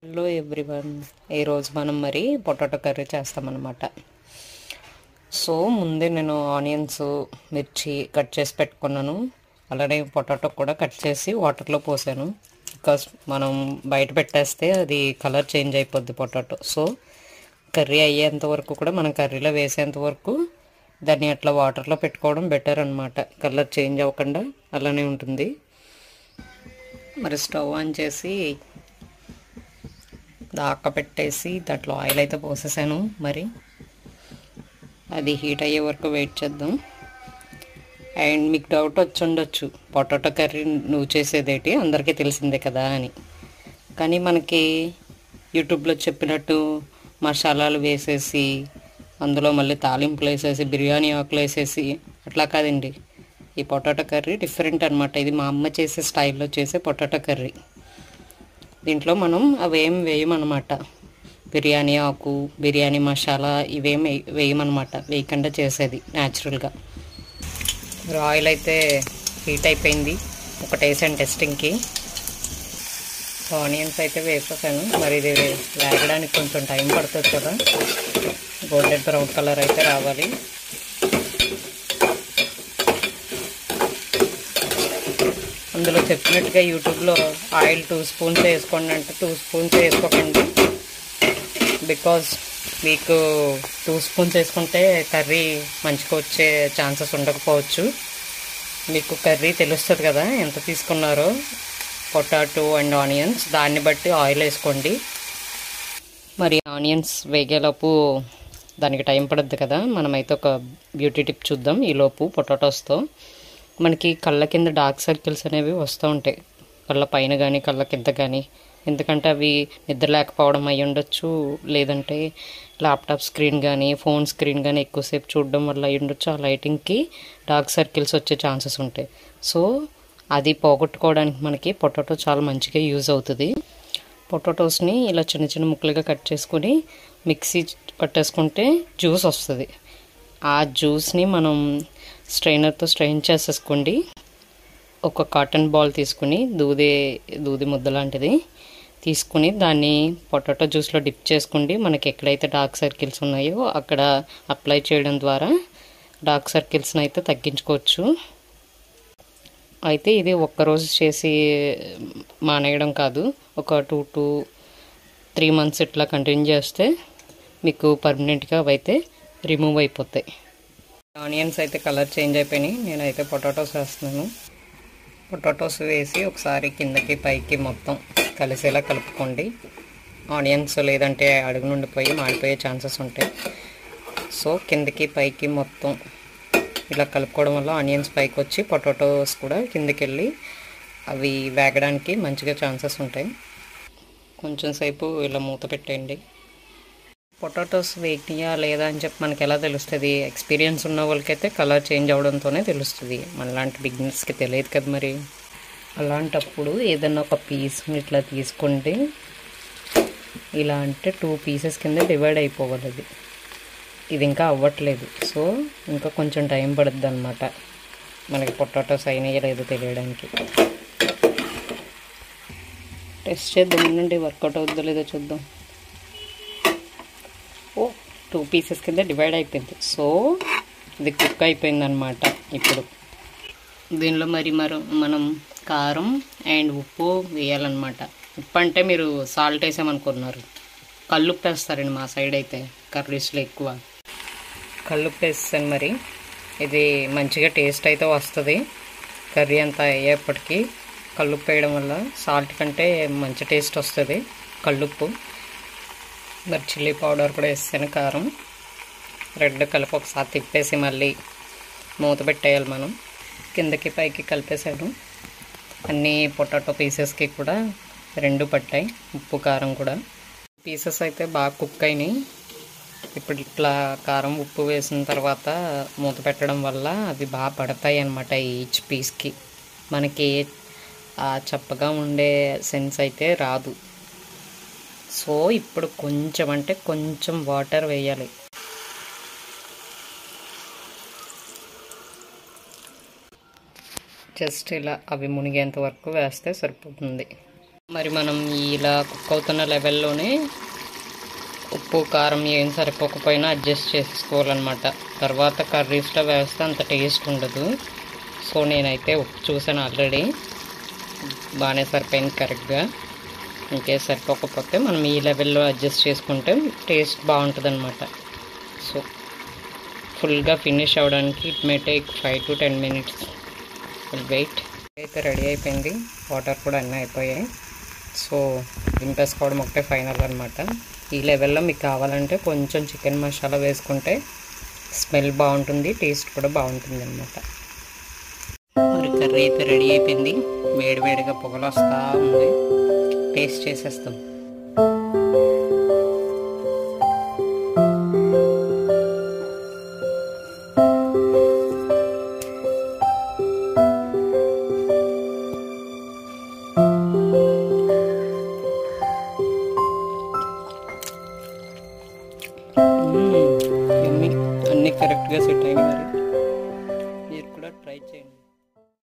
Hello everyone, ఈరోజు మనం మరి పొటాటో కర్రీ చేస్తామన్నమాట. సో ముందే నేను ఆనియన్స్, మిర్చి కట్ చేసి పెట్టుకున్నాను. అలానే పొటాటో కూడా కట్ చేసి వాటర్లో పోసాను. బికాస్ మనం బయట పెట్టేస్తే అది కలర్ చేంజ్ అయిపోద్ది పొటాటో. సో కర్రీ అయ్యేంత వరకు కూడా మనం కర్రీలో వేసేంత వరకు దాన్ని అట్లా వాటర్లో పెట్టుకోవడం బెటర్ అనమాట. కలర్ చేంజ్ అవ్వకుండా అలానే ఉంటుంది. మరి స్టవ్ ఆన్ చేసి దాకా పెట్టేసి దాంట్లో ఆయిల్ అయితే పోసేసాను. మరి అది హీట్ అయ్యే వరకు వెయిట్ చేద్దాం. అండ్ మీకు డౌట్ వచ్చి ఉండొచ్చు, పొటాటో కర్రీ నువ్వు చేసేదేంటి, అందరికీ తెలిసిందే కదా అని. కానీ మనకి యూట్యూబ్లో చెప్పినట్టు మసాలాలు వేసేసి అందులో మళ్ళీ తాలింపులు వేసేసి బిర్యానీ ఆకులు వేసేసి అట్లా కాదండి. ఈ పొటాటో కర్రీ డిఫరెంట్ అనమాట. ఇది మా అమ్మ చేసే స్టైల్లో చేసే పొటాటో కర్రీ. దీంట్లో మనం అవేం వేయమన్నమాట. బిర్యానీ ఆకు, బిర్యానీ మసాలా ఇవేం వేయమన్నమాట. వేయకుండా చేసేది న్యాచురల్గా. ఆయిల్ అయితే హీట్ అయిపోయింది. ఒకటి వేసాను టెస్టింగ్కి. ఆనియన్స్ అయితే వేసేసాను. మరి ఇది వేగడానికి కొంచెం టైం పడుతుంది కదా. గోల్డెన్ బ్రౌన్ కలర్ అయితే రావాలి. అందులో చెప్పినట్టుగా యూట్యూబ్లో ఆయిల్ 2 స్పూన్స్ వేసుకోండి అంటే 2 స్పూన్స్ వేసుకోకండి. బికాజ్ మీకు 2 స్పూన్స్ వేసుకుంటే కర్రీ మంచిగా వచ్చే ఛాన్సెస్ ఉండకపోవచ్చు. మీకు కర్రీ తెలుస్తుంది కదా ఎంత తీసుకున్నారో, పొటాటో అండ్ ఆనియన్స్, దాన్ని బట్టి ఆయిల్ వేసుకోండి. మరి ఆనియన్స్ వేగేలోపు దానికి టైం పడుద్ది కదా. మనమైతే ఒక బ్యూటీ టిప్ చూద్దాం ఈలోపు. పొటాటోస్తో మనకి కళ్ళ కింద డార్క్ సర్కిల్స్ అనేవి వస్తూ ఉంటాయి, కళ్ళ పైన కానీ కళ్ళ కింద కానీ. ఎందుకంటే అవి నిద్ర లేకపోవడం అయి ఉండొచ్చు, లేదంటే ల్యాప్టాప్ స్క్రీన్ కానీ ఫోన్ స్క్రీన్ కానీ ఎక్కువసేపు చూడడం వల్ల అయి ఉండొచ్చు. ఆ లైటింగ్కి డార్క్ సర్కిల్స్ వచ్చే ఛాన్సెస్ ఉంటాయి. సో అది పోగొట్టుకోవడానికి మనకి పొటాటో చాలా మంచిగా యూజ్ అవుతుంది. పొటాటోస్ని ఇలా చిన్న చిన్న ముక్కలుగా కట్ చేసుకుని మిక్సీ పట్టేసుకుంటే జ్యూస్ వస్తుంది. ఆ జ్యూస్ని మనం స్ట్రైనర్తో స్ట్రెయిన్ చేసేసుకోండి. ఒక కాటన్ బాల్ తీసుకుని దూది ముద్ద లాంటిది తీసుకుని దాన్ని పొటాటో జ్యూస్లో డిప్ చేసుకోండి. మనకి ఎక్కడైతే డార్క్ సర్కిల్స్ ఉన్నాయో అక్కడ అప్లై చేయడం ద్వారా డార్క్ సర్కిల్స్ని అయితే తగ్గించుకోవచ్చు. అయితే ఇది ఒక్కరోజు చేసి మానేయడం కాదు, ఒక 2 to 3 months ఇట్లా కంటిన్యూ చేస్తే మీకు పర్మనెంట్గా అవైతే రిమూవ్ అయిపోతాయి. ఆనియన్స్ అయితే కలర్ చేంజ్ అయిపోయినాయి. నేనైతే పొటాటోస్ వేస్తున్నాను. పొటాటోస్ వేసి ఒకసారి కిందకి పైకి మొత్తం కలిసేలా కలుపుకోండి. ఆనియన్స్ లేదంటే అడుగు నుండి పోయి మాడిపోయే ఛాన్సెస్ ఉంటాయి. సో కిందకి పైకి మొత్తం ఇలా కలుపుకోవడం వల్ల ఆనియన్స్ పైకి వచ్చి పొటాటోస్ కూడా కిందకి వెళ్ళి అవి వేగడానికి మంచిగా ఛాన్సెస్ ఉంటాయి. కొంచెం సేపు ఇలా మూత పెట్టేయండి. పొటాటోస్ వేగినాయా లేదా అని చెప్పి మనకి ఎలా తెలుస్తుంది? ఎక్స్పీరియన్స్ ఉన్న వాళ్ళకైతే కలర్ చేంజ్ అవడంతోనే తెలుస్తుంది, మనలాంటి బిగినర్స్కి తెలియదు కదా. మరి అలాంటప్పుడు ఏదన్నా ఒక పీస్ని ఇట్లా తీసుకోండి. ఇలా అంటే 2 పీసెస్ కింద డివైడ్ అయిపోవాలి. ఇది ఇంకా అవ్వట్లేదు, సో ఇంకా కొంచెం టైం పడుద్ది అనమాట మనకి పొటాటోస్ అయినాయో లేదో తెలియడానికి. టెస్ట్ చేద్దాం ఉండండి, వర్కౌట్ అవుద్దో లేదో చూద్దాం. 2 పీసెస్ కింద డివైడ్ అయిపోయింది. సో ఇది కుక్ అయిపోయింది అనమాట. ఇప్పుడు దీనిలో మనం కారం అండ్ ఉప్పు వేయాలన్నమాట. ఉప్పు అంటే మీరు సాల్ట్ వేసామనుకున్నారు, కల్లుప్పు వేస్తారండి మా సైడ్ అయితే కర్రీస్లో ఎక్కువ. కల్లుప్పు వేస్తాను. మరి ఇది మంచిగా టేస్ట్ అయితే వస్తుంది. కర్రీ అంతా అయ్యేప్పటికీ కల్లుప్పు వేయడం వల్ల సాల్ట్ కంటే మంచి టేస్ట్ వస్తుంది కల్లుప్పు. మరి చిల్లీ పౌడర్ కూడా వేస్తాను, కారం, రెడ్ కలిపి ఒకసారి తిప్పేసి మళ్ళీ మూత పెట్టేయాలి మనం. కిందకి పైకి కలిపేసాను. అన్ని పొటాటో పీసెస్కి కూడా 2 పట్టాయి, ఉప్పు కారం కూడా. పీసెస్ అయితే బాగా కుక్ అయినాయి. ఇప్పుడు ఇట్లా కారం ఉప్పు వేసిన తర్వాత మూత పెట్టడం వల్ల అవి బాగా పడతాయి అన్నమాట ఈచ్ పీస్కి. మనకి ఆ చప్పగా ఉండే సెన్స్ అయితే రాదు. సో ఇప్పుడు కొంచెం అంటే కొంచెం వాటర్ వేయాలి. జస్ట్ ఇలా అవి మునిగేంత వరకు వేస్తే సరిపోతుంది. మరి మనం ఇలా కుక్ అవుతున్న లెవెల్లోనే ఉప్పు కారం ఏం సరిపోకపోయినా అడ్జస్ట్ చేసుకోవాలన్నమాట. తర్వాత కర్రీస్లో వేస్తే అంత టేస్ట్ ఉండదు. సో నేనైతే ఉప్పు చూసాను ఆల్రెడీ, బాగానే సరిపోయింది కరెక్ట్గా. ఇంకే సరిపోకపోతే మనం ఈ లెవెల్లో అడ్జస్ట్ చేసుకుంటే టేస్ట్ బాగుంటుంది అనమాట. సో ఫుల్గా ఫినిష్ అవ్వడానికి it may take 5 to 10 minutes. Wait. అయితే రెడీ అయిపోయింది, వాటర్ కూడా అన్నీ అయిపోయాయి. సో దింపేసుకోవడం ఒకటే ఫైనల్ అనమాట. ఈ లెవెల్లో మీకు కావాలంటే కొంచెం చికెన్ మసాలా వేసుకుంటే స్మెల్ బాగుంటుంది, టేస్ట్ కూడా బాగుంటుంది అనమాట. మరి కర్రీ అయితే రెడీ అయిపోయింది, వేడివేడిగా పొగలు వస్తూ ఉంది. టేస్ట్ చేసేస్తాం. యమ్మీ, అన్నీ కరెక్ట్గా సెట్ అయినాయి మరి.